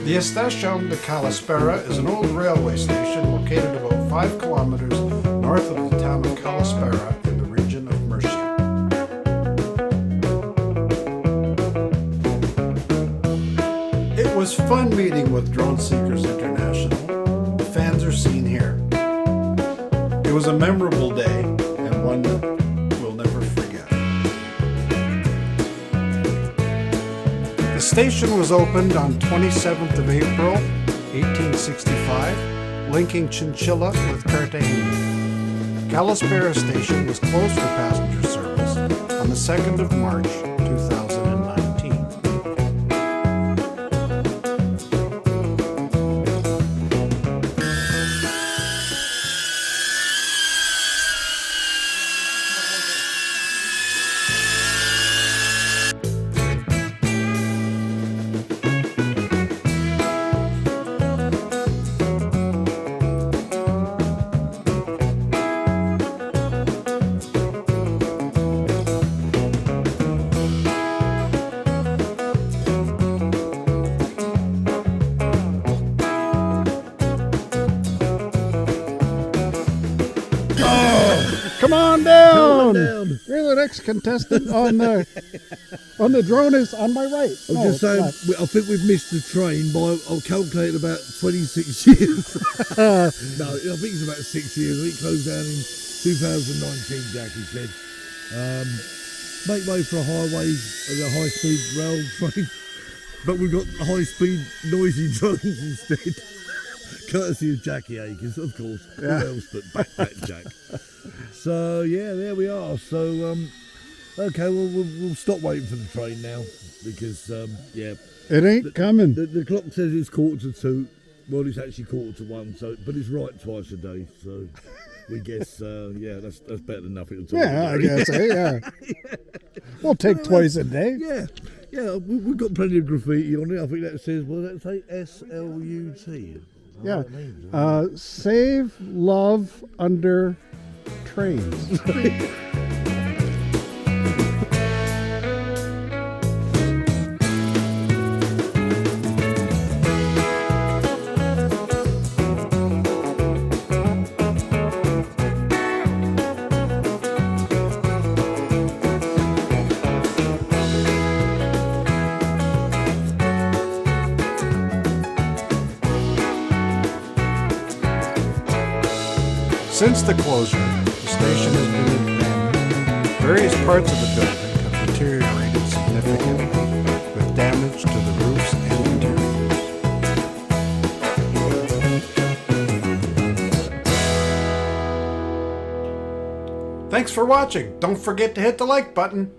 The Estación de Calasparra is an old railway station located about 5 kilometers north of the town of Calasparra in the region of Murcia. It was fun meeting with Drone Seekers International. The fans are seen here. It was a memorable day and one that we'll never forget. The station was opened on 27th of April, 1865, linking Chinchilla with Cartagena. Calasparra station was closed for passenger service on the 2nd of March, 2019. Come on down! You're the next contestant on the drone is on my right. I'm just saying, I think we've missed the train by, I'll calculate about 26 years. No, I think it's about 6 years. I think it closed down in 2019, Jackie said. Make way for a highway, a high-speed rail train, but we've got high-speed noisy drones instead. Courtesy of Jackie Akers, of course. Yeah. Who else but Backpack Jack? So yeah, there we are. So okay, well we'll stop waiting for the train now because yeah, It ain't coming. the clock says it's 1:45. Well, it's actually 1:45. So, but it's right twice a day. So we guess yeah, that's better than nothing at all. Yeah, I guess. Yeah. We'll take twice a day. Yeah, yeah, we've got plenty of graffiti on it. I think that says, what does that say? SLUT. Yeah. Save love under trains. Since the closure, the station has been abandoned. Various parts of the building have deteriorated significantly, with damage to the roofs and interiors. Thanks for watching. Don't forget to hit the like button.